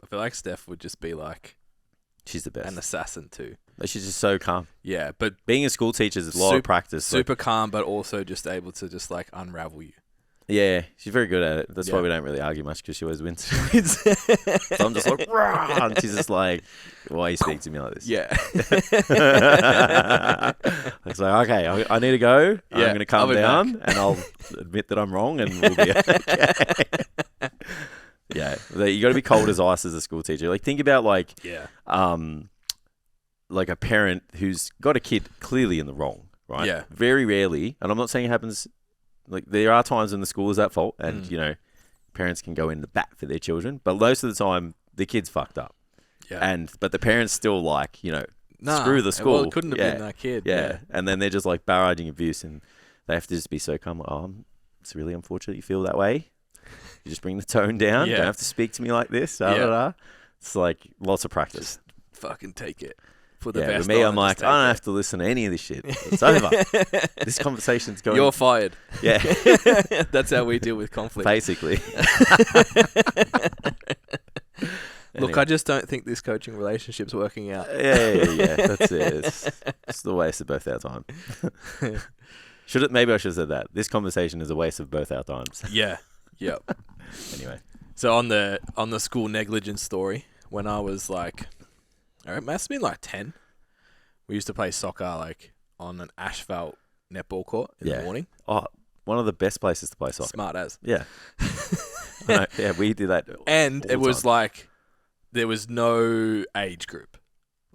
feel like Steph would just be like She's the best. an assassin too. She's just so calm. Yeah, but Being a school teacher is a lot of practice. Super calm, but also just able to just like unravel you. Yeah, she's very good at it. That's why we don't really argue much because she always wins. So I'm just like, rah! And she's just like, why are you speaking to me like this? Yeah. It's like, okay, I need to go. I'm going to calm down back. and I'll admit that I'm wrong and we'll be okay. Yeah, you got to be cold as ice as a school teacher. Like, think about like a parent who's got a kid clearly in the wrong, right? Yeah. Very rarely, and I'm not saying it happens. Like, there are times when the school is at fault and, parents can go in the bat for their children. But most of the time, the kid's fucked up. Yeah. But the parents still like, screw the school. Well, it couldn't have been that kid. Yeah. And then they're just like barraging abuse and they have to just be so calm. Like, it's really unfortunate you feel that way. You just bring the tone down. Yeah. Don't have to speak to me like this. It's like lots of practice. Just fucking take it. For the best. With me, I'm like, I don't have to listen to any of this shit. It's over. This conversation's going. You're fired. Yeah. That's how we deal with conflict. Basically. Look, I just don't think this coaching relationship's working out. Yeah. That's it. It's the waste of both our time. Maybe I should have said that. This conversation is a waste of both our times. Yeah. Yep. Anyway. So on the school negligence story, when I was like, it must have been like 10. We used to play soccer like on an asphalt netball court in the morning. Oh, one of the best places to play soccer. Smart as. Yeah. I know. Yeah, we did that. And it was like, there was no age group.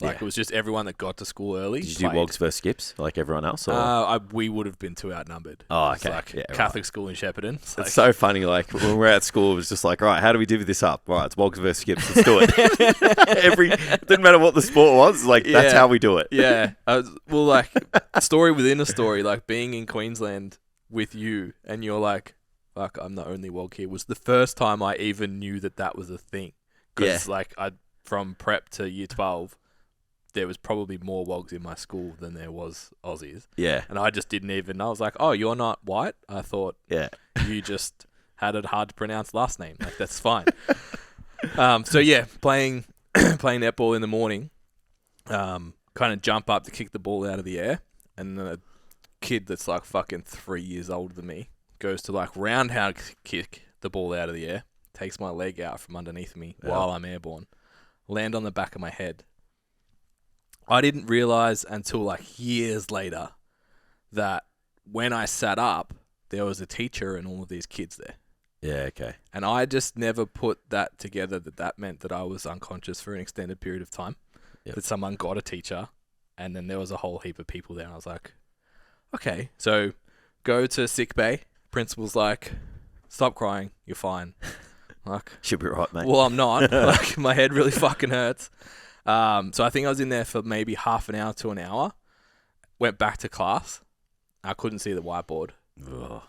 Like, it was just everyone that got to school early. Did you do wogs versus skips like everyone else? Or? We would have been too outnumbered. Oh, It's okay. like Catholic school in Shepparton. It's so funny. Like, when we're at school, it was just like, right, how do we divvy this up? Right, it's wogs versus skips. Let's do it. It didn't matter what the sport was. Like, that's how we do it. Yeah. Well, like, story within a story, like being in Queensland with you and you're like, fuck, I'm the only wog here, was the first time I even knew that was a thing. Because, like, from prep to year 12, there was probably more wogs in my school than there was Aussies. Yeah. And I just didn't even, I was like, oh, you're not white? I thought you just had a hard to pronounce last name. Like, that's fine. So yeah, playing netball in the morning, kind of jump up to kick the ball out of the air. And then a kid that's like fucking 3 years older than me goes to like roundhouse kick the ball out of the air, takes my leg out from underneath me while I'm airborne, land on the back of my head. I didn't realize until like years later that when I sat up, there was a teacher and all of these kids there. Yeah, okay. And I just never put that together that meant that I was unconscious for an extended period of time. Yep. That someone got a teacher and then there was a whole heap of people there. And I was like, okay. So go to sick bay. Principal's like, stop crying. You're fine. Like, should be right, mate. Well, I'm not. Like, my head really fucking hurts. So I think I was in there for maybe half an hour to an hour. Went back to class. I couldn't see the whiteboard. Ugh.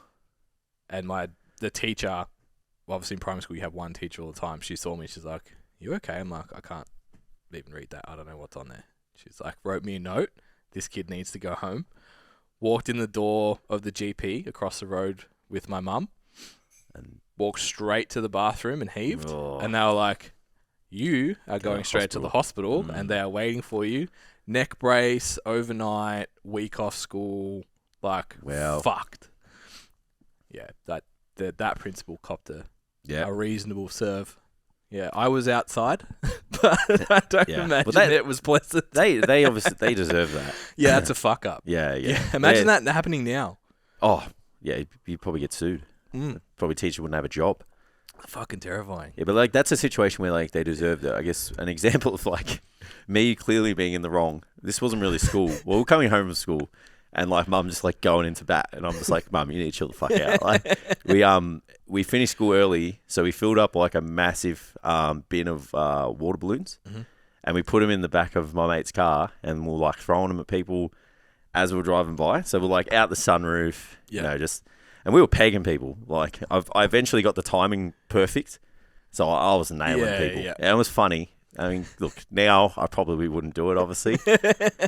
And the teacher, obviously in primary school you have one teacher all the time. She saw me. She's like, "You okay?" I'm like, "I can't even read that. I don't know what's on there." She's like, wrote me a note. This kid needs to go home. Walked in the door of the GP across the road with my mum. And walked straight to the bathroom and heaved. Oh. And they were like, you are going straight to the hospital and they are waiting for you. Neck brace, overnight, week off school, like, fucked. Yeah, that principal copped a reasonable serve. Yeah, I was outside, but I don't imagine it was pleasant. They obviously deserve that. Yeah, that's a fuck up. Yeah. Imagine that happening now. Oh, yeah, you'd probably get sued. Probably teacher wouldn't have a job. Fucking terrifying. Yeah, but like that's a situation where like they deserve that. I guess an example of like me clearly being in the wrong. This wasn't really school. Well, we're coming home from school, and like mum just like going into bat, and I'm just like, Mum, you need to chill the fuck out. Like we finished school early, so we filled up like a massive bin of water balloons, and we put them in the back of my mate's car, and we're like throwing them at people as we were driving by. So we're like out the sunroof, you know, just. And we were pegging people. Like, I eventually got the timing perfect. So I was nailing people. Yeah. And it was funny. I mean, look, now I probably wouldn't do it, obviously.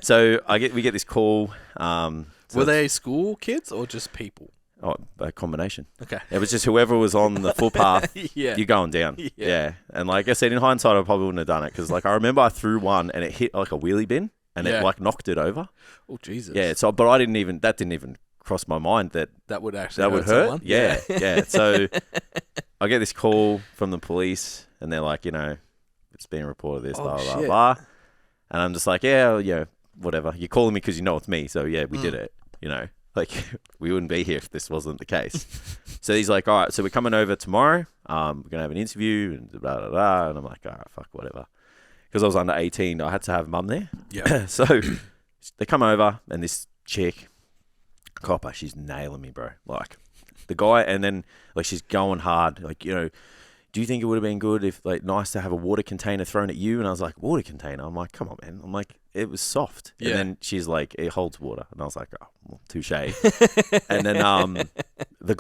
So we get this call. Were they school kids or just people? Oh, a combination. Okay. It was just whoever was on the footpath, Yeah. you're going down. Yeah. And like I said, in hindsight, I probably wouldn't have done it because like I remember I threw one and it hit like a wheelie bin and it like knocked it over. Oh, Jesus. Yeah. So, but that didn't even cross my mind that would actually that would hurt. Someone. Yeah. Yeah. So I get this call from the police and they're like, it's being reported this, blah, blah, blah. And I'm just like, yeah, whatever. You're calling me because you know it's me. So yeah, we did it, Like, we wouldn't be here if this wasn't the case. So he's like, all right, so we're coming over tomorrow. We're going to have an interview and blah, blah, blah. And I'm like, all right, fuck, whatever. Because I was under 18, I had to have mum there. Yeah. So they come over and this chick, copper, she's nailing me, bro. Like, the guy, and then, like, she's going hard. Like, do you think it would have been good if, like, nice to have a water container thrown at you? And I was like, water container? I'm like, come on, man. I'm like, it was soft. Yeah. And then she's like, it holds water. And I was like, oh, well, touche. And then the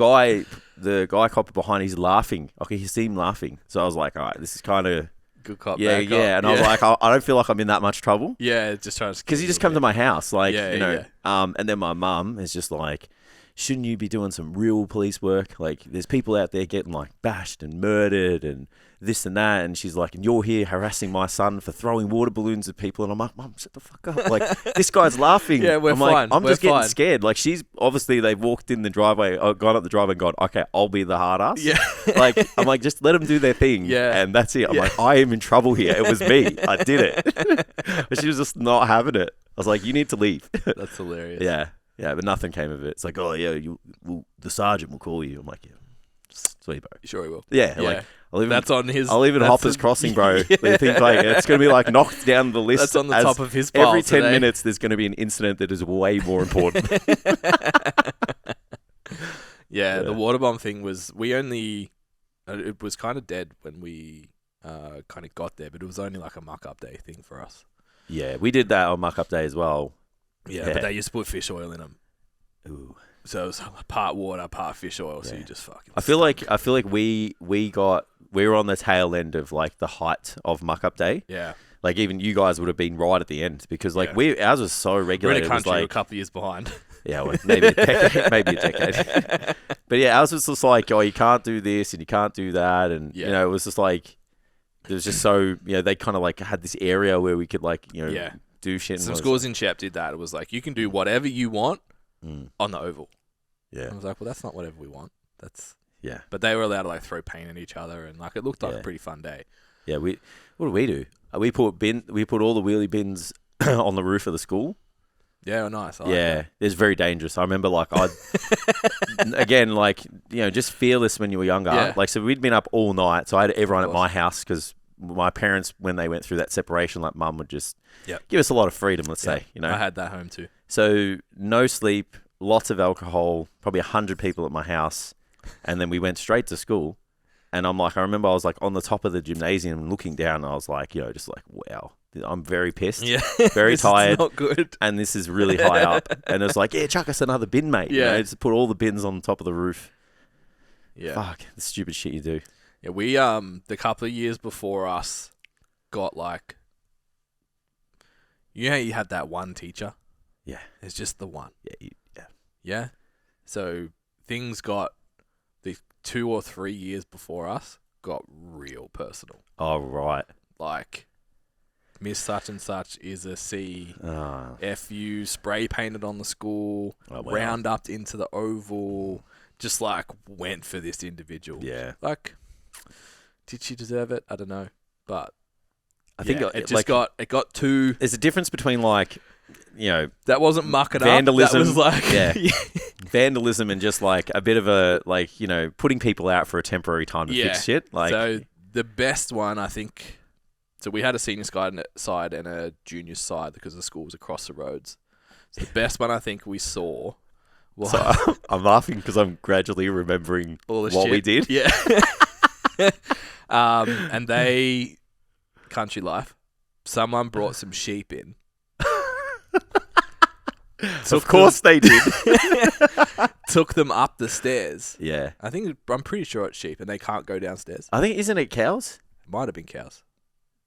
guy copper behind, he's laughing. I could see him laughing. So I was like, all right, this is kind of... Good cop, yeah, bad cop. Yeah. And I was like, I don't feel like I'm in that much trouble. Yeah, just trying to... Because he just come to my house, like, and then my mum is just like... Shouldn't you be doing some real police work? Like, there's people out there getting, like, bashed and murdered and this and that. And she's like, and you're here harassing my son for throwing water balloons at people. And I'm like, Mum, shut the fuck up. Like, this guy's laughing. Yeah, we're fine. Like, I'm just getting scared. Like, they've walked in the driveway, gone up the driveway and gone, okay, I'll be the hard ass. Yeah. Like, I'm like, just let them do their thing. Yeah. And that's it. I'm like, I am in trouble here. It was me. I did it. But she was just not having it. I was like, you need to leave. That's hilarious. Yeah. Yeah, but nothing came of it. It's like, oh, yeah, the sergeant will call you. I'm like, yeah, sweet, bro. Sure he will. Yeah. Like, that's on his... I'll live in Hoppers Crossing, bro. Yeah. They think, like, it's going to be, like, knocked down the list. That's on the top of his pile every 10 today. minutes, there's going to be an incident that is way more important. Yeah, the water bomb thing was... it was kind of dead when we kind of got there, but it was only, like, a muck-up day thing for us. Yeah, we did that on muck-up day as well. Yeah, but they used to put fish oil in them. Ooh. So it was part water, part fish oil. So you just fucking... I feel like we were on the tail end of like the height of muck up day. Yeah. Like even you guys would have been right at the end because like ours was so regulated. We're in a country like, a couple of years behind. Yeah, well, maybe a decade. But yeah, ours was just like, oh, you can't do this and you can't do that, and it was just like it was just so they kind of like had this area where we could like do shit. Some schools in Shep did that. It was like, you can do whatever you want on the oval. Yeah. And I was like, well, that's not whatever we want. Yeah. But they were allowed to like throw paint at each other, and like it looked like a pretty fun day. Yeah. What did we do? We put all the wheelie bins on the roof of the school. Yeah, nice. It's very dangerous. I remember like again, like, just fearless when you were younger. Yeah. Like, so we'd been up all night. So I had everyone at my house because my parents, when they went through that separation, like mum would just give us a lot of freedom, let's say, I had that home too. So no sleep, lots of alcohol, probably 100 people at my house. And then we went straight to school. And I remember I was like on the top of the gymnasium looking down, and I was like, just like, wow, I'm very pissed. Yeah. Very tired. Is not good. And this is really high up. And it's like, chuck us another bin, mate. Yeah. Just put all the bins on top of the roof. Yeah. Fuck, the stupid shit you do. Yeah, we, the couple of years before us got like, you had that one teacher? Yeah. It's just the one. Yeah. Yeah? So things got, the 2 or 3 years before us got real personal. Oh, right. Like, Miss Such and Such is a C. Oh. FU spray painted on the school. Oh, wow. Round up into the oval. Just like went for this individual. Yeah. Like, did she deserve it? I don't know. But I think it got too... There's a difference between like, that wasn't mucking vandalism, up. That was like... vandalism and just like a bit of a, like, putting people out for a temporary time to fix shit. Like, so the best one, I think... So we had a senior side and a junior side because the school was across the roads. So the best one I think we saw was... So I'm laughing because I'm gradually remembering all the what shit we did. Yeah. And they... Country life. Someone brought some sheep in. Of course they did. Took them up the stairs. Yeah. I'm pretty sure it's sheep and they can't go downstairs. I think, isn't it cows? Might have been cows.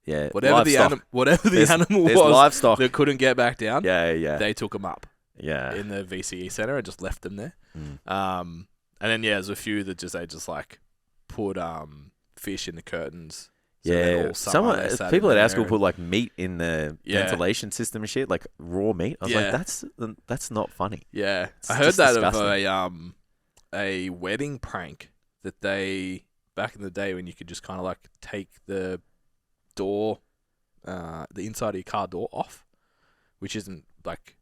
Yeah. Whatever the animal was livestock that couldn't get back down. Yeah. They took them up. Yeah. in the VCE center and just left them there. Mm. And then there's a few that they just like put fish in the curtains. So Yeah, people at our school put like meat in the ventilation system and shit, like raw meat. I was like, that's not funny. Yeah, It's I heard just that disgusting. of a wedding prank that they back in the day when you could just kind of like take the door, the inside of your car door off, which isn't like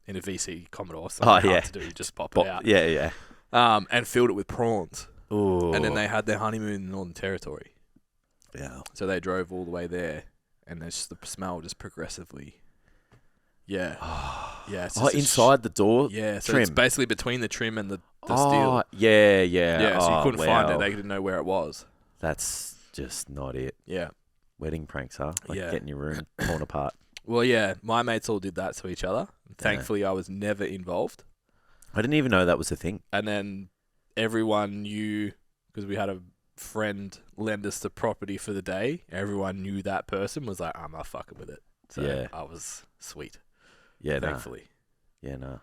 in a VC Commodore. So hard to do. You just pop it out. Yeah. And filled it with prawns. Ooh. And then they had their honeymoon in the Northern Territory. Yeah. So they drove all the way there, and there's the smell just progressively. Yeah. Yeah. It's just inside the door. Yeah. So trim. it's basically between the trim and the steel. Yeah. Yeah. So you couldn't find it. They didn't know where it was. That's just not it. Yeah. Wedding pranks, huh? Like Yeah. getting your room torn apart. Well, yeah. My mates all did that to each other. Thankfully, I was never involved. I didn't even know that was a thing. And then everyone knew, because we had a friend lend us the property for the day. Everyone knew that person was like, I'm not fucking with it. So I was sweet. Yeah, thankfully. Yeah, no.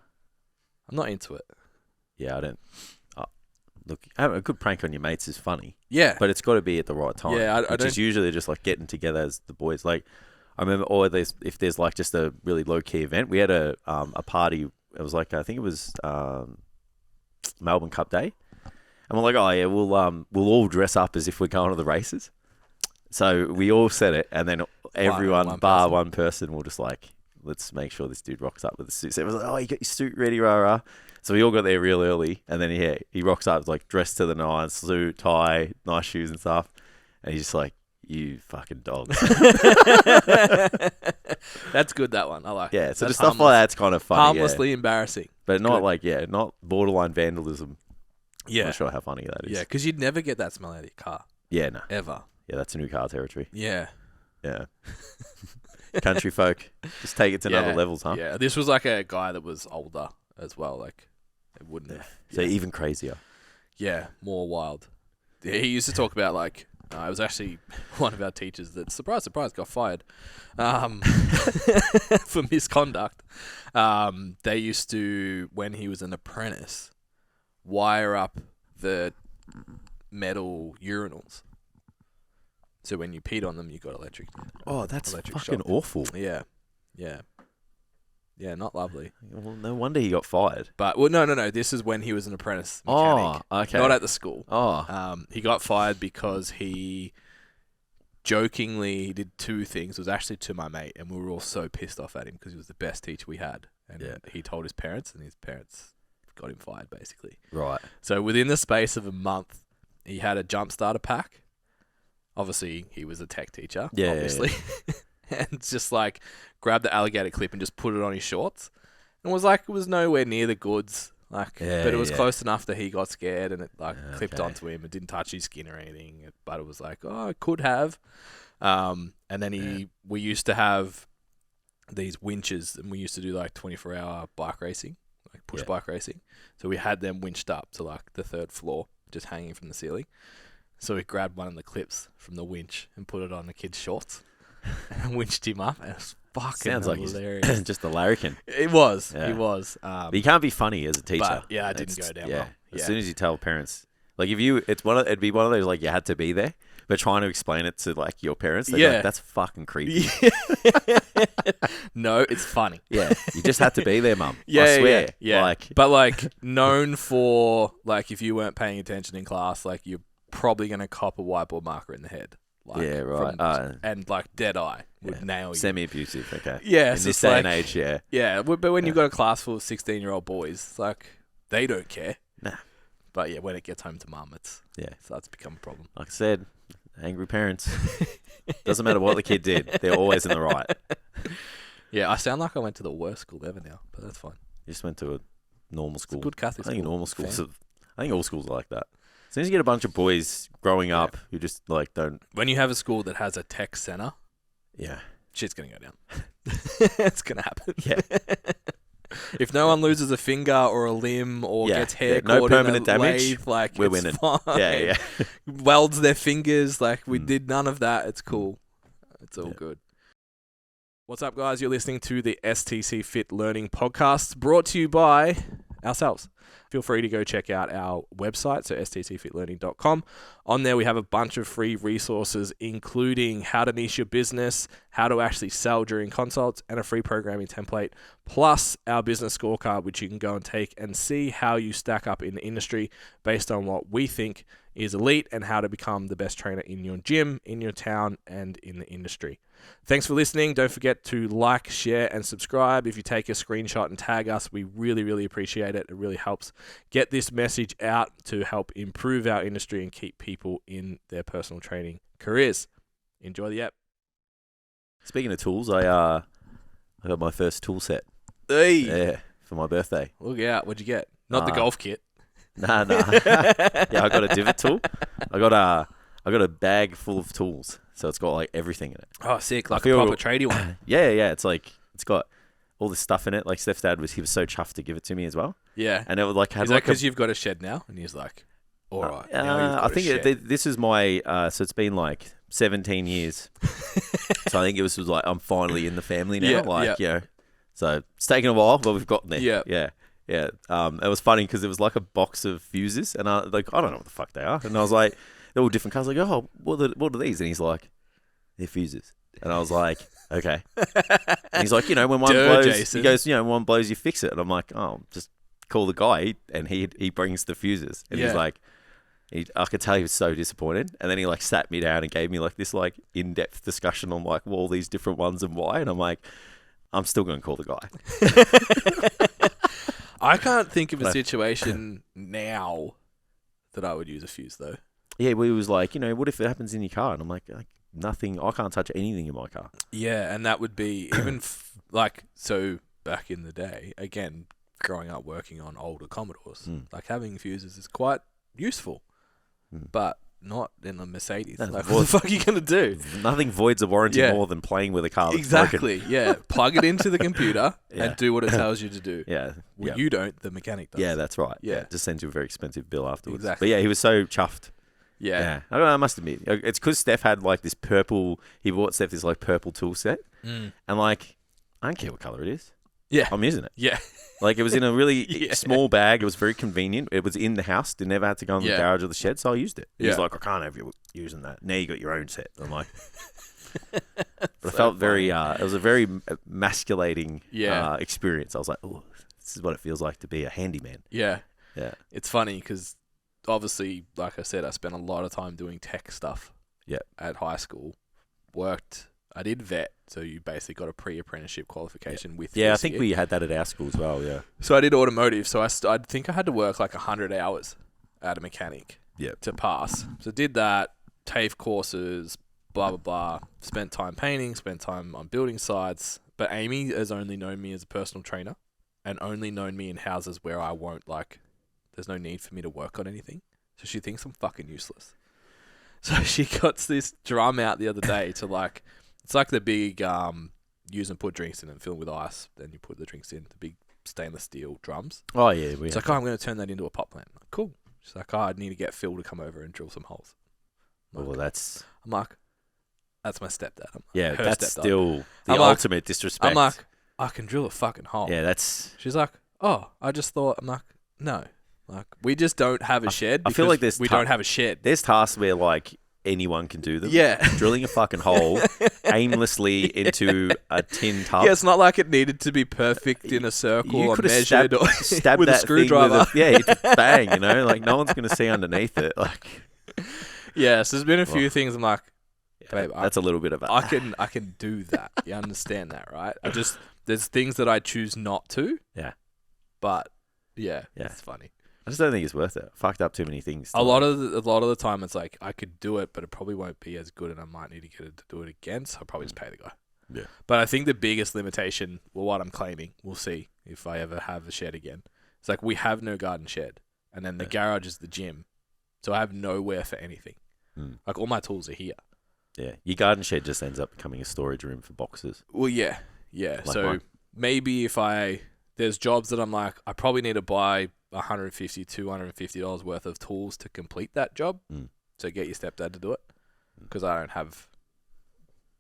I'm not into it. Yeah, I don't. Look, having a good prank on your mates is funny. Yeah. But it's got to be at the right time. Yeah, which is usually just like getting together as the boys. Like, I remember, if there's like just a really low key event, we had a party. It was like, I think it was Melbourne Cup Day. And we're like, oh yeah, we'll all dress up as if we're going to the races. So we all said it, and then everyone, bar one person, will just like, let's make sure this dude rocks up with a suit. So it was like, oh, you got your suit ready, rah rah. So we all got there real early, and then he rocks up like dressed to the nines, suit, tie, nice shoes and stuff, and he's just like, you fucking dog. That's good, that one. I like it. Yeah, so that's just stuff like that's kind of funny. Harmlessly embarrassing. But not not borderline vandalism. Yeah. I'm not sure how funny that is. Yeah, because you'd never get that smell out of your car. Yeah, no. Ever. Yeah, that's a new car territory. Yeah. Yeah. Country folk. Just take it to another levels, huh? Yeah, this was like a guy that was older as well. Like, it wouldn't have. So even crazier. Yeah, more wild. Yeah, he used to talk about like, it was actually one of our teachers that, surprise, surprise, got fired for misconduct. They used to, when he was an apprentice, wire up the metal urinals. So when you peed on them, you got electric. Oh, that's electric fucking shock. awful. Yeah. Yeah, not lovely. Well, no wonder he got fired. But, well, no. This is when he was an apprentice mechanic. Oh, okay. Not at the school. Oh. He got fired because he jokingly did two things. It was actually to my mate, and we were all so pissed off at him because he was the best teacher we had. And he told his parents, and his parents got him fired, basically. Right. So within the space of a month, he had a jump starter pack. Obviously, he was a tech teacher, obviously. And just like grabbed the alligator clip and just put it on his shorts. And was like, it was nowhere near the goods. Like, but it was close enough that he got scared and it like clipped onto him. It didn't touch his skin or anything. But it was like, oh, it could have. And then we used to have these winches, and we used to do like 24-hour bike racing, like push bike racing. So we had them winched up to like the 3rd floor, just hanging from the ceiling. So we grabbed one of the clips from the winch and put it on the kid's shorts and winched him up. And it was fucking hilarious. Like he's just a larrikin. It was. He was. But you can't be funny as a teacher. But, I didn't go down well. As soon as you tell parents, like if you, it'd be one of those like you had to be there, but trying to explain it to like your parents, they'd be like, that's fucking creepy. No, it's funny. Yeah, you just had to be there, mum. I swear. Yeah. Like, but like known for like if you weren't paying attention in class, like you're probably gonna cop a whiteboard marker in the head. Like, yeah, right. And like dead eye would nail you. Semi-abusive, okay. Yeah, in this day and age, yeah. Yeah, but when you've got a class full of 16-year-old boys, it's like they don't care. Nah. But yeah, when it gets home to mum, it starts to become a problem. Like I said, angry parents. Doesn't matter what the kid did, they're always in the right. Yeah, I sound like I went to the worst school ever now, but that's fine. You just went to a normal school. It's a good Catholic school. I think normal schools. I think all schools are like that. As soon as you get a bunch of boys growing up who just like don't. When you have a school that has a tech center, shit's gonna go down. It's gonna happen. Yeah. If no one loses a finger or a limb or gets hair no caught permanent in a damage, lathe, like we're it's winning. Fine. Yeah. Welds their fingers, like we did none of that. It's cool. It's all good. What's up, guys? You're listening to the STCfit Learning Podcast, brought to you by ourselves. Feel free to go check out our website, so stcfitlearning.com. On there, we have a bunch of free resources, including how to niche your business, how to actually sell during consults, and a free programming template, plus our business scorecard, which you can go and take and see how you stack up in the industry based on what we think is elite and how to become the best trainer in your gym, in your town, and in the industry. Thanks for listening. Don't forget to like, share, and subscribe. If you take a screenshot and tag us, we really, really appreciate it. It really helps get this message out to help improve our industry and keep people in their personal training careers. Enjoy the app. Speaking of tools, I got my first tool set. Hey, Yeah, for my birthday. look out. What'd you get? Not the golf kit. Nah. Yeah, I got a divot tool. I got a bag full of tools, so it's got like everything in it. Oh, sick. Like a proper tradie one. Yeah. It's like it's got all this stuff in it. Like Steph's dad was so chuffed to give it to me as well. Yeah. And it would like had Is that because you've got a shed now? And he's like, all right. I think this is my so it's been like 17 years. So I think it was like I'm finally in the family now. You know, so it's taken a while, but we've gotten there. Yeah. It was funny because it was like a box of fuses, and I don't know what the fuck they are, and I was like, they're all different colours. Like, oh, what are these? And he's like, they're fuses, and I was like, okay. And he's like, when one blows, Jason. He goes, when one blows, you fix it, and I'm like, oh, just call the guy, and he brings the fuses, and he's like, I could tell he was so disappointed, and then he like sat me down and gave me like this like in-depth discussion on like all these different ones and why, and I'm like, I'm still going to call the guy. I can't think of a situation now that I would use a fuse, though. Yeah, we was like, what if it happens in your car? And I'm like nothing. I can't touch anything in my car. Yeah, and that would be even so back in the day, again, growing up working on older Commodores, like having fuses is quite useful, but not in a Mercedes. Like, what the fuck are you going to do? Nothing voids a warranty more than playing with a car that's exactly, broken. Yeah. Plug it into the computer and do what it tells you to do. Yeah. Well, you don't, the mechanic does. Yeah, that's right. Yeah. Just sends you a very expensive bill afterwards. Exactly. But yeah, he was so chuffed. Yeah. I must admit, it's because Steph had like this purple, he bought Steph this like purple tool set. And like, I don't care what color it is. Yeah. I'm using it. Yeah. Like it was in a really small bag. It was very convenient. It was in the house. They never had to go in the garage or the shed, so I used it. He was like, I can't have you using that. Now you got your own set. I'm like, but I felt very, it was a very emasculating experience. I was like, oh, this is what it feels like to be a handyman. Yeah. Yeah. It's funny because obviously, like I said, I spent a lot of time doing tech stuff at high school. I did vet, so you basically got a pre-apprenticeship qualification with I think we had that at our school as well, yeah. So I did automotive, so I think I had to work like 100 hours at a mechanic to pass. So did that, TAFE courses, blah, blah, blah. Spent time painting, spent time on building sites. But Amy has only known me as a personal trainer and only known me in houses where I won't there's no need for me to work on anything. So she thinks I'm fucking useless. So she got this drum out the other day to it's like the big use and put drinks in and fill with ice. Then you put the drinks in, the big stainless steel drums. Oh, yeah. It's like, I'm going to turn that into a pot plant. I'm like, cool. She's like, I need to get Phil to come over and drill some holes. I'm like, that's my stepdad. That's still the ultimate disrespect. I'm like, I can drill a fucking hole. Yeah, that's... She's like, oh, I just thought... I'm like, no. Like, we just don't have a shed. I feel like we don't have a shed. There's tasks where like anyone can do them. Yeah. Drilling a fucking hole aimlessly into a tin tub. Yeah, it's not like it needed to be perfect in a circle or measured or stabbed with that a screwdriver. You just bang, like no one's going to see underneath it. Like, yeah, so there's been a few things I'm like, babe, that's a little bit of a... I can do that. You understand that, right? There's things that I choose not to. Yeah. But it's funny. I just don't think it's worth it. I fucked up too many things. A lot of the time, it's like I could do it, but it probably won't be as good, and I might need to get it to do it again. So I'll probably just pay the guy. Yeah. But I think the biggest limitation, what I'm claiming, we'll see if I ever have a shed again. It's like we have no garden shed, and then the garage is the gym, so I have nowhere for anything. Like all my tools are here. Yeah, your garden shed just ends up becoming a storage room for boxes. Well, yeah. Like so maybe if there's jobs that I'm like, I probably need to buy $150, $250 worth of tools to complete that job. So get your stepdad to do it because I don't have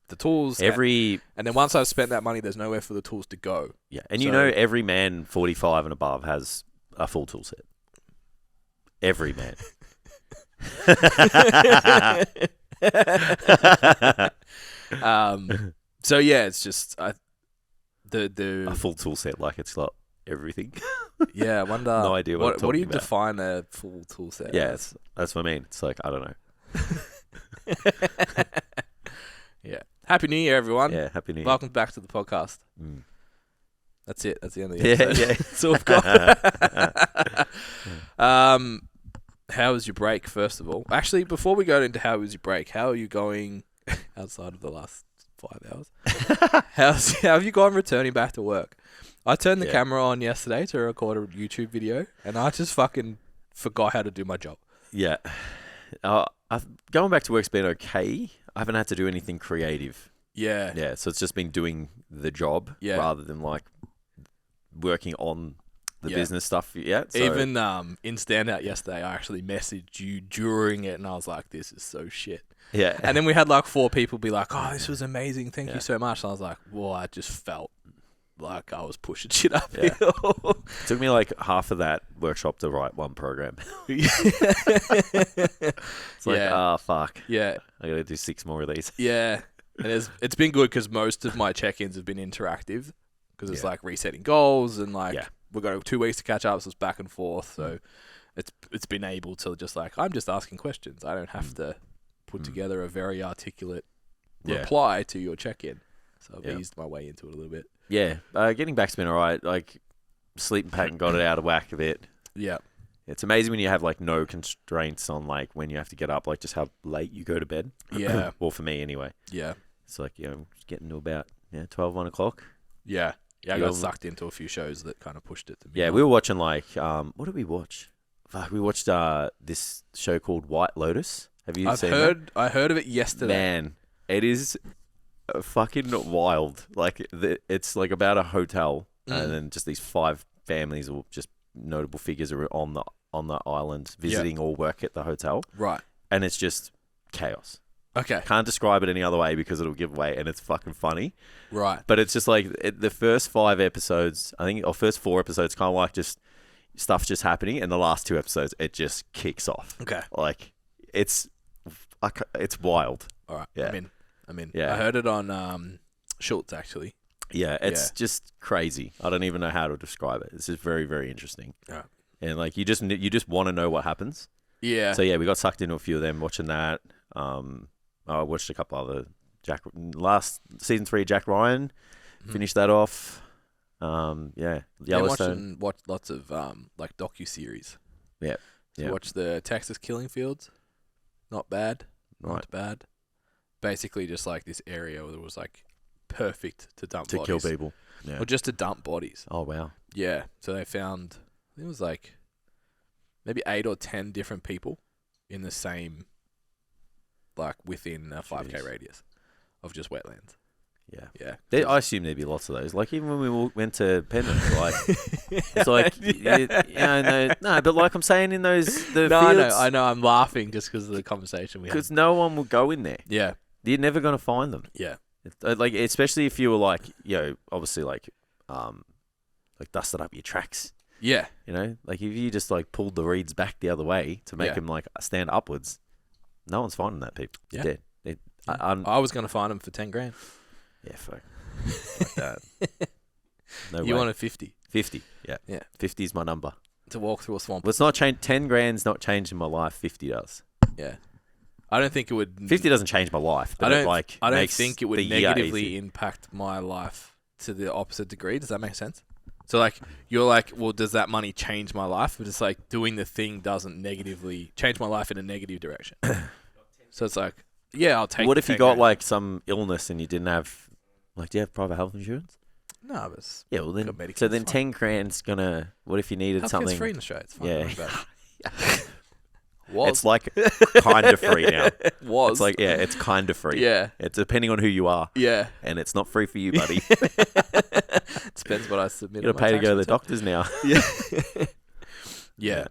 the tools. And then once I've spent that money, there's nowhere for the tools to go. Yeah, and every man 45 and above has a full tool set. Every man. So yeah, it's just a full tool set, like it's got everything. Yeah, I wonder. No idea what do you about. define a full tool set? Yeah, that's what I mean. It's like, I don't know. Yeah. Happy New Year, everyone. Yeah, Happy New Year. Welcome back to the podcast. Mm. That's it. That's the end of the episode. Yeah. That's all I've got. How was your break, first of all? Actually, before we go into how was your break, how are you going outside of the last 5 hours? How have you gone returning back to work? I turned the camera on yesterday to record a YouTube video, and I just fucking forgot how to do my job. Yeah. Going back to work's been okay. I haven't had to do anything creative. Yeah. Yeah, so it's just been doing the job rather than like working on the business stuff yet. So. Even in Standout yesterday, I actually messaged you during it, and I was like, this is so shit. Yeah. And then we had like 4 people be like, oh, this was amazing. Thank you so much. And I was like, well, I just felt like I was pushing shit uphill. It took me like half of that workshop to write one program. It's like, fuck. Yeah. I gotta do 6 more of these. Yeah. And it's been good because most of my check-ins have been interactive because it's like resetting goals and like we've got 2 weeks to catch up, so it's back and forth. So it's been able to just like, I'm just asking questions. I don't have to put together a very articulate reply to your check-in. So I've eased my way into it a little bit. Yeah. Getting back's been all right. Like, sleeping pattern got it out of whack a bit. Yeah. It's amazing when you have like no constraints on like when you have to get up, like just how late you go to bed. Yeah. Well, for me anyway. Yeah. It's like, getting to about 12, 1 o'clock. Yeah. Yeah, I got sucked into a few shows that kind of pushed it to me. Yeah, we were watching like, what did we watch? Fuck, we watched this show called White Lotus. Have you seen that? I heard of it yesterday. Man, it is fucking wild. Like, it's like about a hotel, and then just these 5 families or just notable figures are on the island visiting or work at the hotel. Right. And it's just chaos. Okay. Can't describe it any other way because it'll give away, and it's fucking funny. Right. But it's just like the first 5 episodes, I think, or first 4 episodes, kind of like just stuff just happening, and the last 2 episodes, it just kicks off. Okay. Like, it's wild. All right. Yeah. I'm in. Yeah. I heard it on Schultz, actually. Yeah, it's just crazy. I don't even know how to describe it. It's just very, very interesting. Yeah. And like you just want to know what happens. Yeah. So yeah, we got sucked into a few of them watching that. I watched a couple other last season 3 Jack Ryan. Finished that off. Yellowstone. Watched lots of like docu-series. Yeah. So watch the Texas Killing Fields. Not bad. Not bad. Basically just like this area where it was like perfect to dump bodies. To kill people. Yeah. Or just to dump bodies. Oh, wow. Yeah. So they found, I think it was like maybe 8 or 10 different people in the same, like within a 5K radius of just wetlands. Yeah. Yeah. I assume there'd be lots of those. Like even when we went to Penrith, like it's like but like I'm saying in those fields. I know. I'm laughing just because of the conversation we had. Because no one will go in there. Yeah. You're never gonna find them. Yeah. Like especially if you were like obviously like dusted up your tracks. Yeah. Like if you just like pulled the reeds back the other way to make them like stand upwards, no one's finding that people. Yeah. Dead. I was gonna find them for 10 grand. Yeah, fuck. Like that. No way. You wanted 50. 50, yeah. Yeah. 50 is my number. To walk through a swamp. Well, it's not 10 grand's not changing my life. 50 does. Yeah. I don't think it would. 50 doesn't change my life. But I don't think it would negatively impact my life to the opposite degree. Does that make sense? So like you're like, well, does that money change my life? But it's like doing the thing doesn't negatively change my life in a negative direction. So it's like, yeah, I'll take. What if you got like some illness and you didn't have? Like, do you have private health insurance? No, but yeah. Well, then 10 grand's gonna. What if you needed something? It's free in Australia. It's fine. Yeah. Was. It's like kind of free now. Was. It's like it's kind of free. Yeah. It's depending on who you are. Yeah. And it's not free for you, buddy. Depends what I submit. You gotta pay to go to the doctors now. Yeah. Yeah.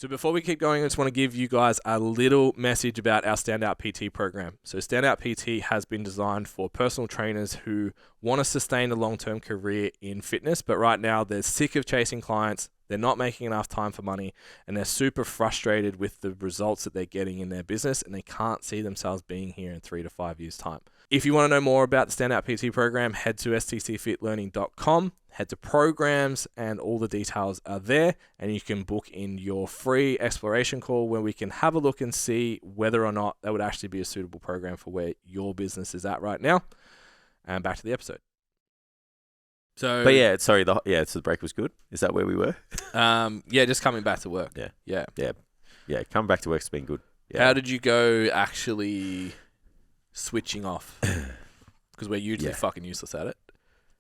So before we keep going, I just want to give you guys a little message about our Standout PT program. So Standout PT has been designed for personal trainers who want to sustain a long-term career in fitness, but right now they're sick of chasing clients, they're not making enough time for money, and they're super frustrated with the results that they're getting in their business, and they can't see themselves being here in 3 to 5 years' time. If you want to know more about the Standout PT program, head to STCfitLearning.com, head to programs, and all the details are there, and you can book in your free exploration call where we can have a look and see whether or not that would actually be a suitable program for where your business is at right now. And back to the episode. So, But yeah, sorry, so the break was good. Is that where we were? just coming back to work. Yeah, coming back to work's been good. Yeah. How did you go actually switching off? Because we're usually fucking useless at it.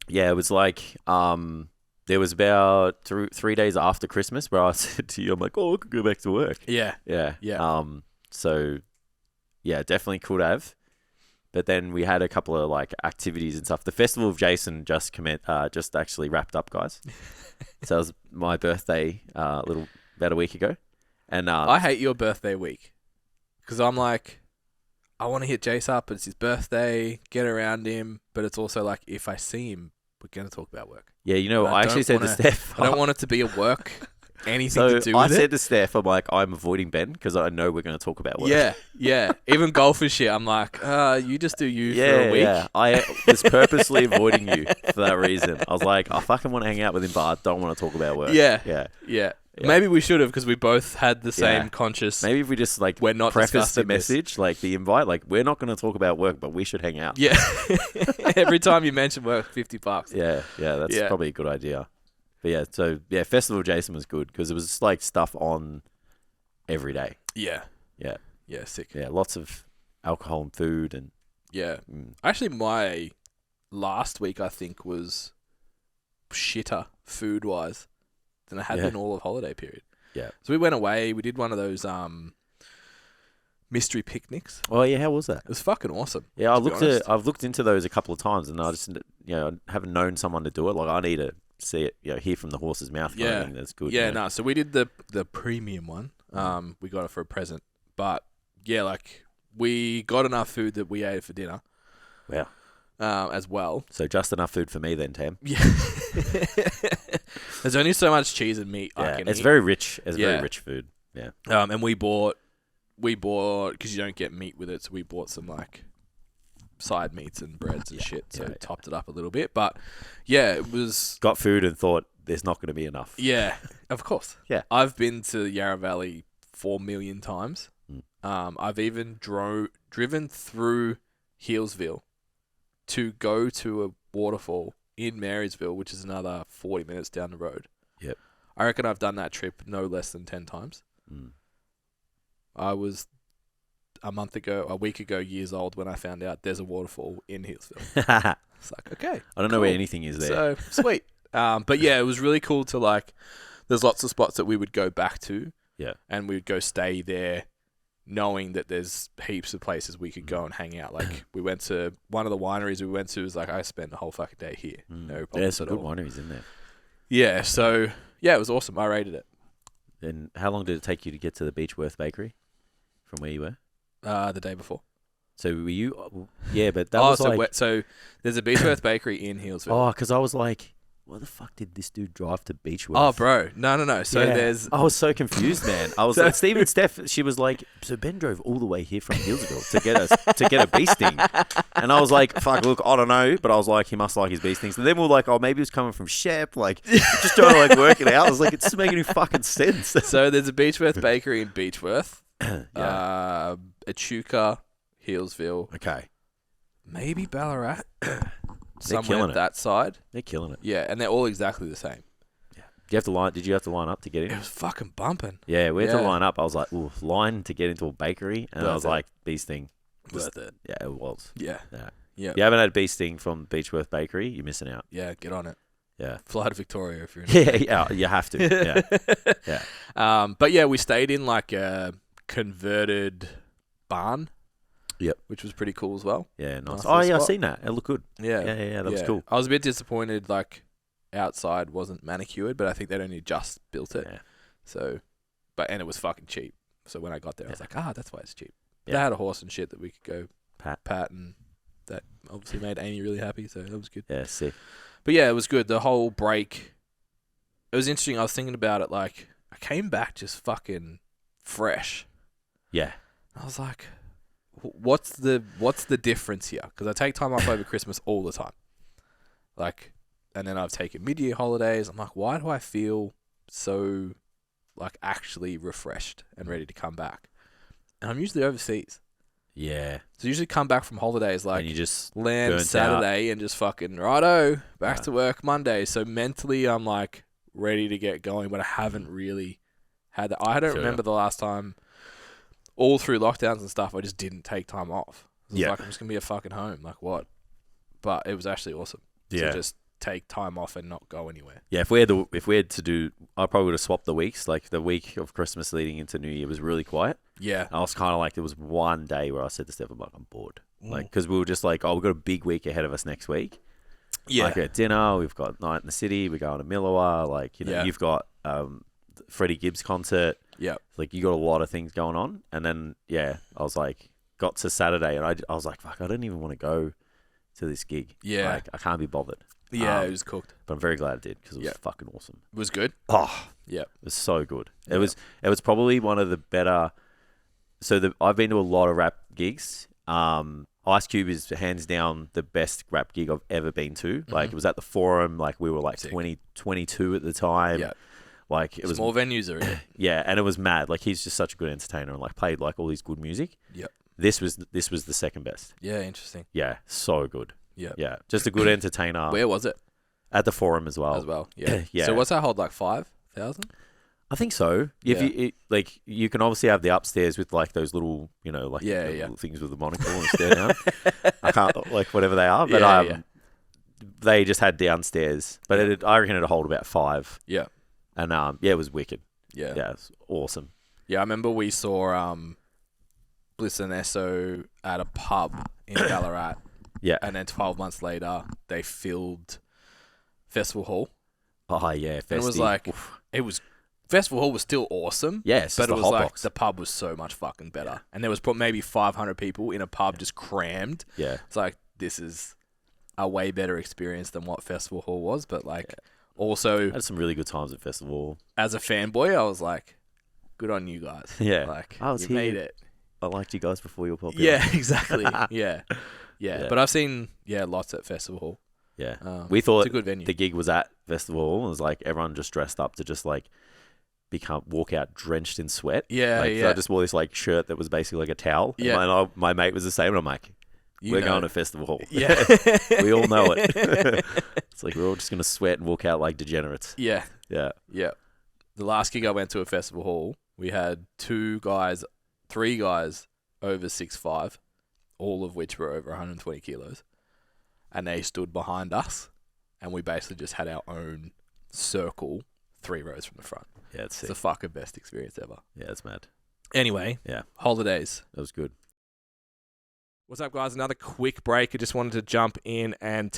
Yeah, it was like there was about 3 days after Christmas where I said to you, I'm like, oh, I could go back to work. Yeah. So yeah, definitely could have. But then we had a couple of like activities and stuff. The Festival of Jason just actually wrapped up, guys. So it was my birthday about a week ago. And I hate your birthday week because I'm like, I want to hit Jace up, but it's his birthday, get around him. But it's also like, if I see him, we're going to talk about work. Yeah, I actually said to Steph, I don't want it to be a work, anything to do with it. I said to Steph, I'm like, I'm avoiding Ben because I know we're going to talk about work. Yeah. Even golf and shit, I'm like, you just do you for a week. Yeah, I was purposely avoiding you for that reason. I was like, I fucking want to hang out with him, but I don't want to talk about work. Yeah. Maybe we should have because we both had the same conscious. Maybe if we just like we're not preface the message, like the invite, like we're not going to talk about work, but we should hang out. Yeah. Every time you mention work, $50. Yeah, that's probably a good idea. But Festival of Jason was good because it was just like stuff on every day. Yeah, sick. Yeah, lots of alcohol and food and Actually, my last week I think was shitter food wise than I had been all of holiday period. Yeah. So we went away. We did one of those mystery picnics. Oh yeah, how was that? It was fucking awesome. Yeah, I've looked into those a couple of times, and I just haven't known someone to do it. Like I need to see it, hear from the horse's mouth. Kind of thing. That's good. Yeah, no. So we did the premium one. We got it for a present, but yeah, like we got enough food that we ate for dinner. Wow. As well. So just enough food for me then, Tam. Yeah. There's only so much cheese and meat I can eat. It's very rich. It's very rich food. Yeah. And we bought because you don't get meat with it, so we bought some like side meats and breads and shit. So topped it up a little bit, but it was got food and thought there's not going to be enough. Yeah, of course. Yeah. I've been to Yarra Valley 4 million times. I've even driven through Healesville to go to a waterfall in Marysville, which is another 40 minutes down the road. Yep. I reckon I've done that trip no less than 10 times. I was a week ago, years old when I found out there's a waterfall in Healesville. It's like, okay. I don't know where anything is there. So, sweet. But yeah, it was really cool to like, there's lots of spots that we would go back to. Yeah. And we would go stay there knowing that there's heaps of places we could go and hang out. Like we went to one of the wineries we went to was like, I spent the whole fucking day here. No problem. There's some good wineries in there. Yeah. So yeah, it was awesome. I rated it. And how long did it take you to get to the Beechworth Bakery from where you were? The day before. So were you? Yeah, but that was so there's a Beechworth Bakery in Healesville. Oh, because I was like, why the fuck did this dude drive to Beechworth? Oh, bro. No. So there's... I was so confused, man. I was like, Steve and Steph, she was like, so Ben drove all the way here from Healesville to get a bee sting. And I was like, fuck, look, I don't know. But I was like, he must like his bee stings. And then we were like, oh, maybe he was coming from Shep. Like, just trying to like work it out. I was like, it doesn't make any fucking sense. So there's a Beechworth Bakery in Beechworth. Echuca, Healesville. Okay. Maybe Ballarat. Somewhere that side. They're killing it. Yeah, and they're all exactly the same. Yeah. Did you have to line up to get in? It was fucking bumping. Yeah, we had to line up. I was like, ooh, line to get into a bakery. And I was like, bee sting. Worth it. Yeah, it was. Yeah. If you haven't had bee sting from Beechworth Bakery, you're missing out. Yeah, get on it. Yeah. Fly to Victoria if you're in Yeah, you have to. Yeah. But yeah, we stayed in like a converted barn. Yep. Which was pretty cool as well. Yeah, nice. Oh, yeah, I've seen that. It looked good. Yeah. That was cool. I was a bit disappointed, like, outside wasn't manicured, but I think they'd only just built it. Yeah. So, and it was fucking cheap. So when I got there, I was like, that's why it's cheap. Yeah. They had a horse and shit that we could go Pat. and that obviously made Amy really happy. So that was good. Yeah, sick. But yeah, it was good. The whole break, it was interesting. I was thinking about it. Like, I came back just fucking fresh. Yeah. I was like, what's the difference here? Because I take time off over Christmas all the time. Like, and then I've taken mid-year holidays. I'm like, why do I feel so, like, actually refreshed and ready to come back? And I'm usually overseas. Yeah. So usually come back from holidays, like, And you just land burnt Saturday and just fucking, righto, back to work Monday. So mentally, I'm, like, ready to get going, but I haven't really had that. I don't remember the last time, all through lockdowns and stuff, I just didn't take time off. I was like, I'm just going to be at fucking home. Like, what? But it was actually awesome. Yeah. To just take time off and not go anywhere. Yeah, if we had to do, I probably would have swapped the weeks. Like the week of Christmas leading into New Year was really quiet. Yeah. I was kind of like, there was one day where I said to Steph, I'm like, I'm bored. Like, because we were just like, we've got a big week ahead of us next week. Yeah. Like at dinner, we've got Night in the City, we're going to Millawa. Like, you've got Freddie Gibbs concert. Yeah. Like, you got a lot of things going on. And then, I was like, got to Saturday and I was like, fuck, I don't even want to go to this gig. Yeah. Like, I can't be bothered. Yeah, it was cooked. But I'm very glad it did because it was fucking awesome. It was good? Oh, yeah. It was so good. It was probably one of the better. So I've been to a lot of rap gigs. Ice Cube is hands down the best rap gig I've ever been to. Like, it was at the Forum. Like, we were like 22 at the time. Yeah. Like, it was more venues already. Yeah, and it was mad. Like, he's just such a good entertainer and like played like all his good music. Yep. This was the second best. Yeah, interesting. Yeah, so good. Yeah. Yeah, just a good entertainer. Where was it? At the Forum as well. Yeah. Yeah. So what's that hold, like 5,000? I think so. If you can obviously have the upstairs with like those little, little things with the monocle and stare down. I can't, like, whatever they are, but they just had downstairs. But I reckon it'd hold about 5. Yeah. And it was wicked. Yeah. Yeah, it was awesome. Yeah, I remember we saw Bliss and Esso at a pub in Ballarat. Yeah. And then 12 months later, they filled Festival Hall. Oh, yeah. And it was like, Festival Hall was still awesome. Yeah, it's but just it the was hot like, box. the pub was so much fucking better. Yeah. And there was maybe 500 people in a pub just crammed. Yeah. It's like, this is a way better experience than what Festival Hall was. But like, also, I had some really good times at Festival Hall. As a fanboy, I was like, good on you guys. Yeah. Like, I was you here. made it. I liked you guys before you were popular. Yeah, exactly. Yeah. But I've seen, lots at Festival Hall. Yeah. We thought it's a good venue. The gig was at Festival Hall. It was like everyone just dressed up to just like walk out drenched in sweat. Yeah, So I just wore this like shirt that was basically like a towel. Yeah. And my mate was the same. And I'm like, we're going to Festival Hall. Yeah. We all know it. It's like we're all just going to sweat and walk out like degenerates. Yeah. Yeah. Yeah. The last gig I went to at Festival Hall, we had 3 guys over 6'5", all of which were over 120 kilos. And they stood behind us, and we basically just had our own circle 3 rows from the front. Yeah, it's sick. The fucking best experience ever. Yeah, it's mad. Anyway, holidays. That was good. What's up, guys? Another quick break. I just wanted to jump in and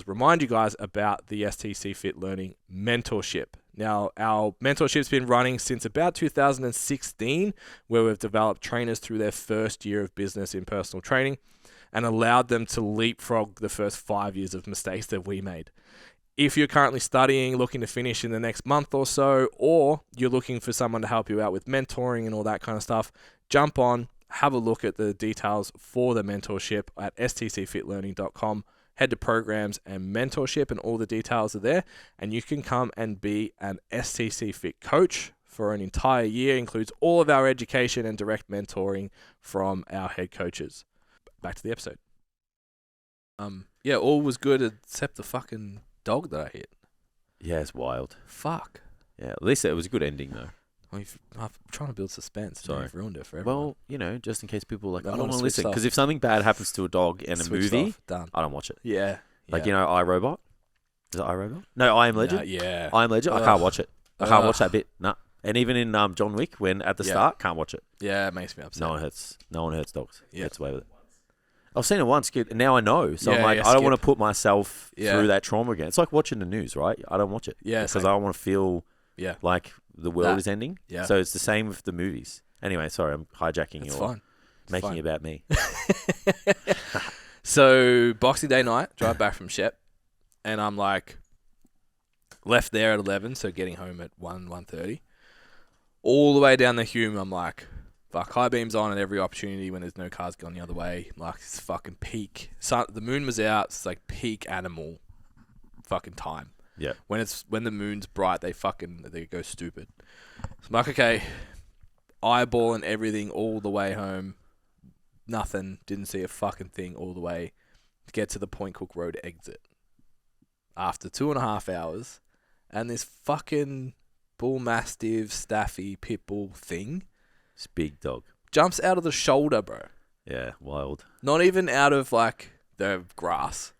remind you guys about the STCfit Learning Mentorship. Now, our mentorship's been running since about 2016, where we've developed trainers through their first year of business in personal training and allowed them to leapfrog the first 5 years of mistakes that we made. If you're currently studying, looking to finish in the next month or so, or you're looking for someone to help you out with mentoring and all that kind of stuff, jump on, have a look at the details for the mentorship at stcfitlearning.com. Head to programs and mentorship and all the details are there. And you can come and be an STC Fit coach for an entire year. Includes all of our education and direct mentoring from our head coaches. Back to the episode. All was good except the fucking dog that I hit. Yeah, it's wild. Fuck. Yeah, at least it was a good ending though. I'm trying to build suspense. Sorry. You've ruined it for everyone. Well, just in case people are like, I I wanna don't want to switch listen. stuff. Because if something bad happens to a dog in a Switch movie, stuff. Done. I don't watch it. Yeah. Like, iRobot? Is it iRobot? No, I Am Legend? Yeah. I Am Legend? I can't watch it. I can't watch that bit. No. And even in John Wick, when at the start, can't watch it. Yeah, it makes me upset. No one hurts dogs. Yeah. Gets away with it. I've seen it once, and now I know. So I'm Yeah, like, yeah, I don't skip. want to put myself Yeah. through that trauma again. It's like watching the news, right? I don't watch it. Yeah, Because same. I don't want to feel Yeah. like the world is ending. Yeah. So it's the same with the movies. Anyway, sorry, I'm hijacking It's your fine. making it about me. So Boxing Day night, drive back from Shep, and I'm like left there at 11, so getting home at 1:30. All the way down the Hume, I'm like, fuck, high beams on at every opportunity when there's no cars going the other way. Like, it's fucking peak. The moon was out. It's like peak animal fucking time. Yeah. When the moon's bright, they go stupid. So I'm like, okay, eyeballing everything all the way home. Nothing. Didn't see a fucking thing all the way to get to the Point Cook Road exit. After 2.5 hours, and this fucking bull mastiff, staffy, pit bull thing. It's big dog. Jumps out of the shoulder, bro. Yeah, wild. Not even out of, like, the grass.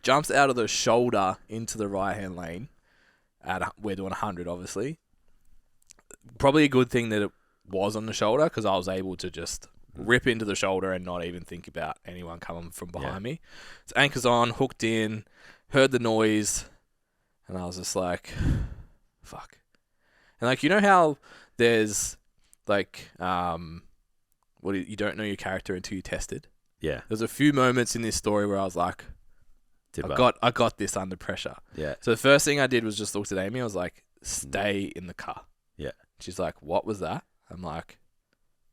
Jumps out of the shoulder into the right-hand lane. We're doing 100, obviously. Probably a good thing that it was on the shoulder, because I was able to just rip into the shoulder and not even think about anyone coming from behind me. So anchors on, hooked in, heard the noise, and I was just like, fuck. And, like, you know how there's, like, you don't know your character until you tested? Yeah. There's a few moments in this story where I was like, I got this under pressure. Yeah. So the first thing I did was just looked at Amy. I was like, stay in the car. Yeah. She's like, what was that? I'm like,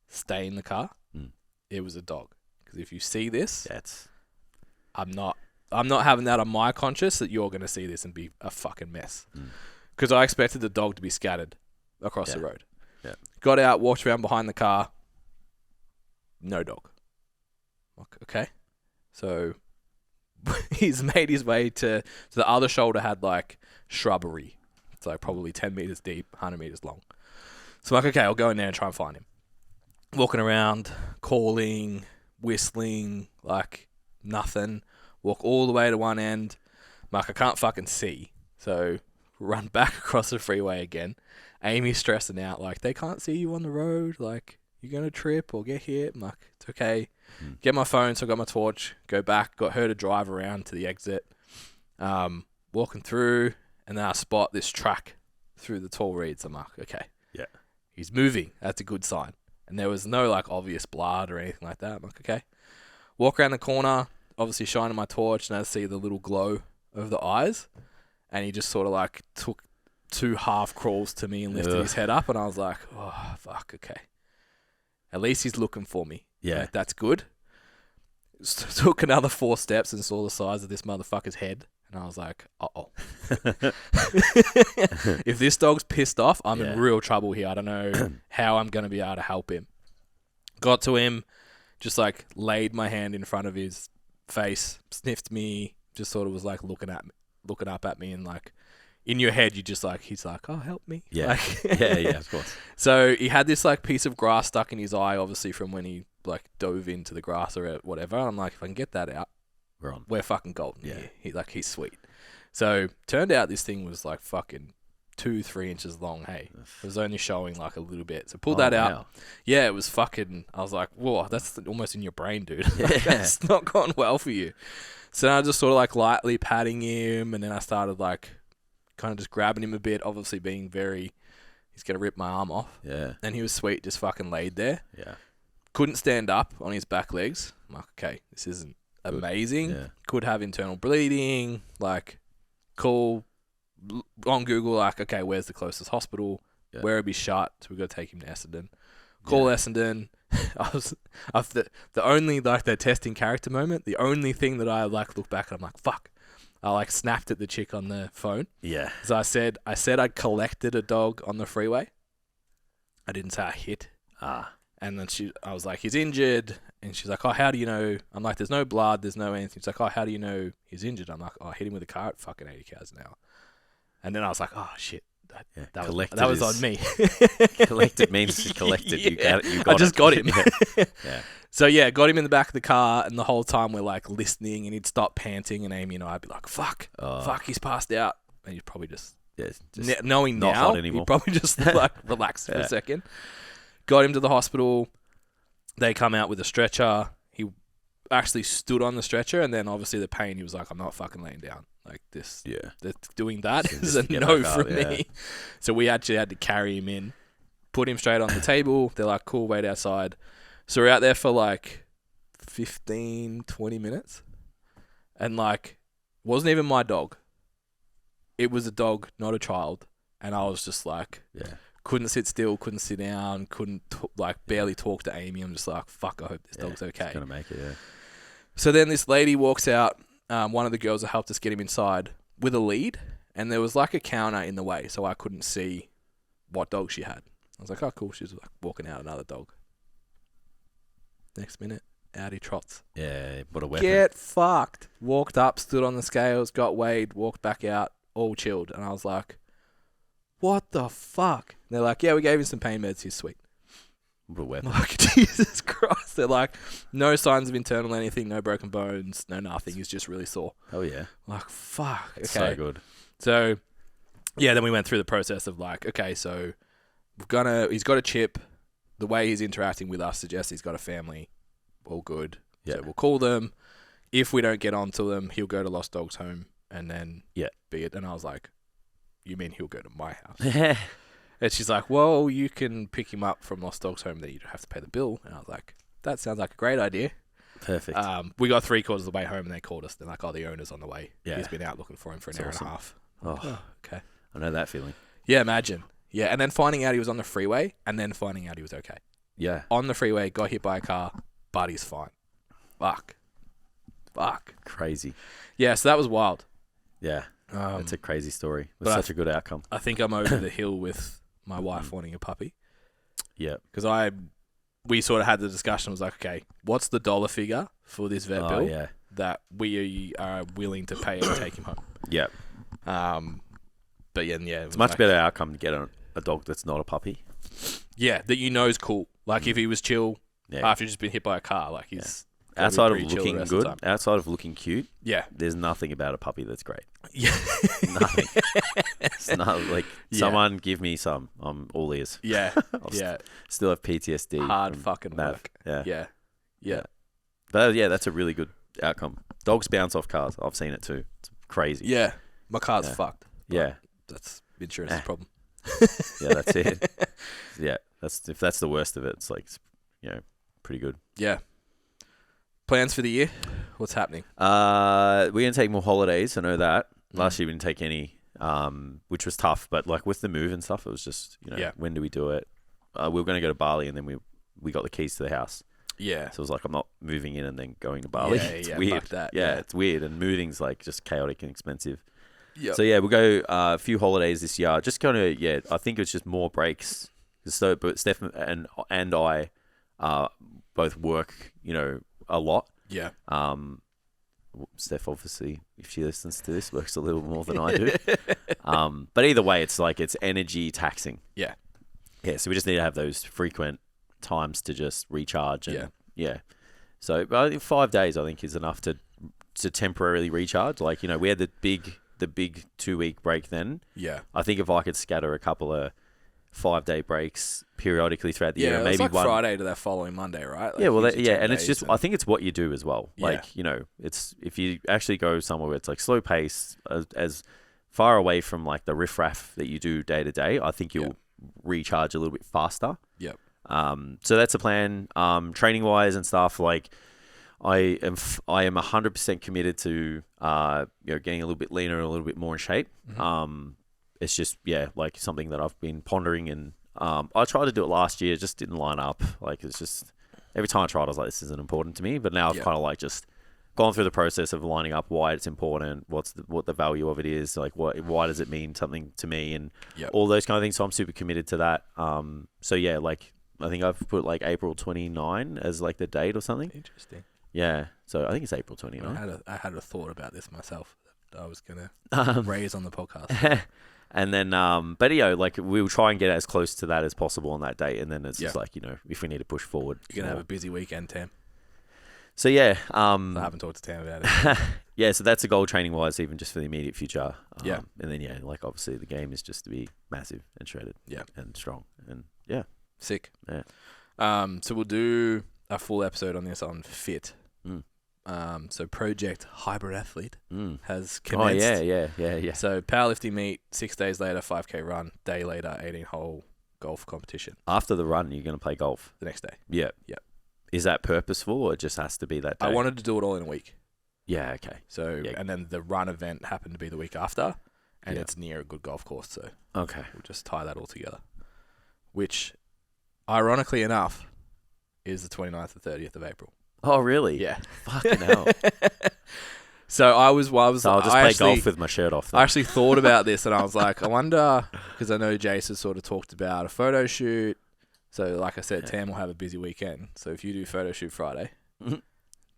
stay in the car. Mm. It was a dog. Because if you see this, That's... I'm not having that on my conscience that you're going to see this and be a fucking mess. Because I expected the dog to be scattered across the road. Yeah. Got out, walked around behind the car. No dog. Okay. So he's made his way to the other shoulder, had like shrubbery. It's like probably 10 meters deep, 100 meters long. So I'm like, okay, I'll go in there and try and find him. Walking around, calling, whistling, like nothing. Walk all the way to one end. I'm like, I can't fucking see. So run back across the freeway again. Amy's stressing out, like, they can't see you on the road. Like, you're going to trip or get hit. I'm like, it's okay. Get my phone, so I got my torch, go back, got her to drive around to the exit. Walking through, and then I spot this track through the tall reeds. I'm like, okay. Yeah. He's moving. That's a good sign. And there was no, like, obvious blood or anything like that. I'm like, okay. Walk around the corner, obviously shining my torch, and I see the little glow of the eyes. And he just sort of, like, took 2 half crawls to me and lifted his head up. And I was like, oh, fuck, okay. At least he's looking for me. Yeah. Like, that's good. Took another 4 steps and saw the size of this motherfucker's head. And I was like, uh-oh. If this dog's pissed off, I'm in real trouble here. I don't know how I'm going to be able to help him. Got to him, just like laid my hand in front of his face, sniffed me, just sort of was like looking up at me, and like in your head, you just like, he's like, oh, help me. Yeah. Like, yeah, of course. So he had this like piece of grass stuck in his eye, obviously from when he like dove into the grass or whatever. I'm like, if I can get that out, we're fucking golden. Yeah. He's sweet. So turned out this thing was like fucking 2-3 inches long. Hey, it was only showing like a little bit. So pulled that out. Wow. Yeah, it was fucking, I was like, whoa, that's almost in your brain, dude. Like, that's not gone well for you. So I just sort of like lightly patting him, and then I started like kind of just grabbing him a bit, obviously being he's going to rip my arm off. Yeah. And he was sweet, just fucking laid there. Yeah. Couldn't stand up on his back legs. I'm like, okay, this isn't amazing. Yeah. Could have internal bleeding. Like, cool. On Google, like, okay, where's the closest hospital? Yeah. Where would be shut? So we got to take him to Essendon. Call Essendon. The only, like, the testing character moment, the only thing that I, like, look back and I'm like, fuck. I, like, snapped at the chick on the phone. Yeah. So I said I collected a dog on the freeway. I didn't say I hit. And then I was like, he's injured. And she's like, oh, how do you know? I'm like, there's no blood, there's no anything. She's like, oh, how do you know he's injured? I'm like, oh, I hit him with a car at fucking 80 k's an hour. And then I was like, oh, shit. That was on me. Collected means collected. Yeah. You got I just got him. Yeah. So, yeah, got him in the back of the car. And the whole time we're, like, listening. And he'd stop panting. And Amy and I'd be like, fuck, he's passed out. And he'd probably just knowing not now, hot anymore. he'd probably just, like, relax for a second. Got him to the hospital. They come out with a stretcher. He actually stood on the stretcher, and then obviously the pain, he was like, I'm not fucking laying down. Like this, Yeah. doing that So is just a get no back from up, yeah. me. So we actually had to carry him in, put him straight on the table. They're like, cool, wait outside. So we're out there for like 15, 20 minutes. And like, it wasn't even my dog. It was a dog, not a child. And I was just like, Yeah. couldn't sit still, couldn't sit down, couldn't barely talk to Amy. I'm just like, fuck, I hope this dog's okay. It's gonna make it. Yeah. So then this lady walks out, one of the girls that helped us get him inside, with a lead. And there was like a counter in the way, so I couldn't see what dog she had. I was like, oh, cool. She's like walking out another dog. Next minute, out he trots. Yeah. What a weapon. Get fucked. Walked up, stood on the scales, got weighed, walked back out, all chilled. And I was like, what the fuck? And they're like, yeah, we gave him some pain meds. He's sweet. What a weapon. I'm like, Jesus Christ. They're like, no signs of internal anything, no broken bones, no nothing. He's just really sore. Oh yeah. I'm like, fuck. It's okay. so good. So, yeah, then we went through the process of like, okay, so he's got a chip. The way he's interacting with us suggests he's got a family. All good. Yeah. So we'll call them. If we don't get onto them, he'll go to Lost Dogs Home and then be it. And I was like, you mean he'll go to my house? And she's like, well, you can pick him up from Lost Dogs Home, then you don't have to pay the bill. And I was like, that sounds like a great idea. Perfect. We got 3/4 of the way home and they called us. They're like, oh, the owner's on the way. Yeah. He's been out looking for him for an hour and a half. Oh, okay. I know that feeling. Yeah, imagine. Yeah, and then finding out he was on the freeway and then finding out he was okay. Yeah. On the freeway, got hit by a car, but he's fine. Fuck. Crazy. Yeah, so that was wild. Yeah. It's a crazy story. It was but such a good outcome. I think I'm over the hill with my wife wanting a puppy. Yeah. Because we sort of had the discussion. I was like, okay, what's the dollar figure for this vet bill that we are willing to pay and take him home? Yeah. But yeah, it's a much better outcome to get a dog that's not a puppy. Yeah, that you know is cool. Like if he was chill after he's just been hit by a car, like he's outside of looking good, outside of looking cute. Yeah, there's nothing about a puppy that's great. Yeah, nothing. It's not like someone give me some. I'm all ears. Yeah, Still have PTSD. Hard fucking work. Yeah. But yeah, that's a really good outcome. Dogs bounce off cars. I've seen it too. It's crazy. Yeah, my car's fucked. Yeah, that's insurance's problem. Yeah, that's it. Yeah, if that's the worst of it. It's like, pretty good. Yeah. Plans for the year? What's happening? We're gonna take more holidays. I know that. Last year we didn't take any, which was tough. But like with the move and stuff, it was just when do we do it? We were gonna go to Bali, and then we got the keys to the house. Yeah. So it was like, I'm not moving in and then going to Bali. It's weird. Fuck that. Yeah, it's weird, and moving's like just chaotic and expensive. Yep. So yeah, we'll go a few holidays this year. Just kind of I think it's just more breaks. So, but Steph and I both work, a lot. Yeah. Steph, obviously, if she listens to this, works a little more than I do. But either way, it's like it's energy taxing. Yeah. Yeah. So we just need to have those frequent times to just recharge. And, yeah. So 5 days, I think, is enough to temporarily recharge. Like we had the big 2-week break then. Yeah. I think if I could scatter a couple of 5-day breaks periodically throughout the year, maybe maybe like one Friday to that following Monday, right? Like and it's just I think it's what you do as well. Like it's if you actually go somewhere where it's like slow pace, as far away from like the riffraff that you do day to day, I think you'll recharge a little bit faster. Yep. So that's a plan. Training wise and stuff, like I am 100% committed to getting a little bit leaner and a little bit more in shape. Mm-hmm. It's just like something that I've been pondering, and I tried to do it last year, just didn't line up. Like it's just every time I tried, I was like, this isn't important to me. But now I've kind of like just gone through the process of lining up why it's important, what the value of it is, like why does it mean something to me, and all those kind of things. So I'm super committed to that. So yeah, like I think I've put like April 29 as like the date or something. Interesting. Yeah, so I think it's April 29. I had a thought about this myself that I was gonna raise on the podcast. And then, but like we'll try and get as close to that as possible on that date, and then it's just like if we need to push forward, you're gonna have a busy weekend, Tam. So yeah, I haven't talked to Tam about it. Yeah, so that's a goal training wise, even just for the immediate future. And then like obviously the game is just to be massive and shredded, and strong, and sick. Yeah. So we'll do a full episode on this on fit. So Project Hybrid Athlete has Oh, commenced. yeah. So powerlifting meet, 6 days later, 5K run, day later, 18-hole golf competition. After the run, you're going to play golf. The next day. Yeah. Yep. Is that purposeful or it just has to be that day? I wanted to do it all in a week. Yeah, okay. So, Yeah. and then the run event happened to be the week after, and Yeah. it's near a good golf course, so Okay. we'll just tie that all together. Which, ironically enough, is the 29th and 30th of April. Oh, really? Yeah. Fucking hell. So I'll just play golf with my shirt off then. I actually thought about this, and I was like, I wonder, because I know Jace has sort of talked about a photo shoot. So, like I said, Tam will have a busy weekend. So if you do photo shoot Friday,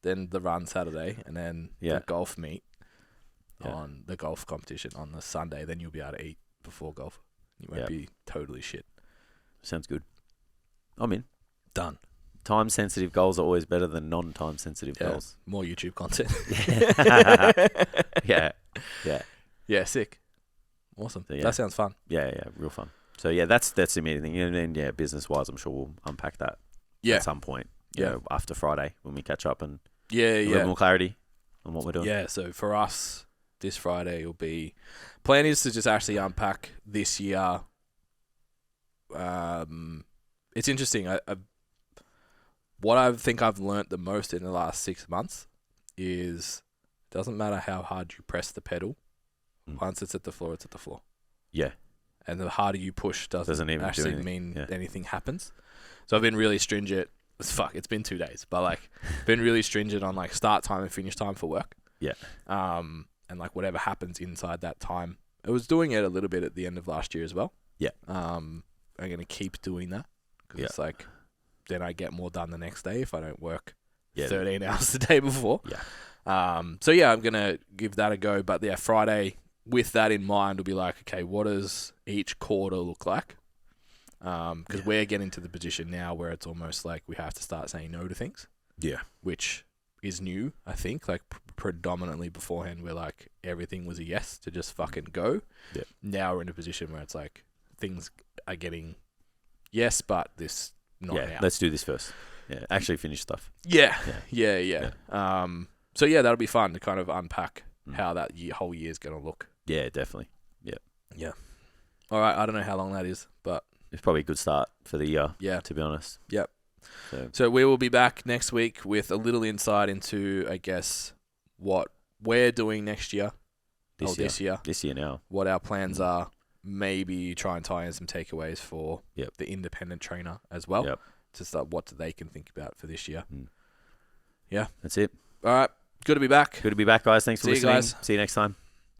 then the run Saturday, and then the golf meet on the golf competition on the Sunday, then you'll be able to eat before golf. You won't be totally shit. Sounds good. I'm in. Done. Time-sensitive goals are always better than non-time-sensitive goals. More YouTube content. Yeah, sick. Awesome. So, That sounds fun. Yeah, real fun. So, yeah, that's the immediate thing. And then, business-wise, I'm sure we'll unpack that at some point. You know, after Friday when we catch up and a little more clarity on what we're doing. Yeah, so for us, this Friday will be... Plan is to just actually unpack this year. It's interesting. What I think I've learnt the most in the last 6 months is it doesn't matter how hard you press the pedal. Once it's at the floor, it's at the floor. Yeah. And the harder you push doesn't even actually mean anything happens. So I've been really stringent. It's been 2 days, but like been really stringent on like start time and finish time for work. Yeah. And like whatever happens inside that time. I was doing it a little bit at the end of last year as well. Yeah. I'm going to keep doing that because it's like then I get more done the next day if I don't work 13 hours the day before. Yeah. So yeah, I'm going to give that a go. But yeah, Friday with that in mind will be like, okay, what does each quarter look like? Because we're getting to the position now where it's almost like we have to start saying no to things. Yeah. Which is new, I think. Like predominantly beforehand, we're like everything was a yes to just fucking go. Yeah. Now we're in a position where it's like things are getting yes, but this not now. Let's do this first. Yeah, actually finish stuff. Yeah. So yeah, that'll be fun to kind of unpack how that whole year is going to look. Yeah, definitely. Yeah. All right. I don't know how long that is, but it's probably a good start for the year. Yeah. To be honest. Yep. So we will be back next week with a little insight into, I guess, what we're doing next year. This year. This year now. What our plans are. Maybe try and tie in some takeaways for the independent trainer as well. Yep. To start what they can think about for this year. Yeah. That's it. All right. Good to be back. Good to be back, guys. Thanks for listening. See you guys. See you next time.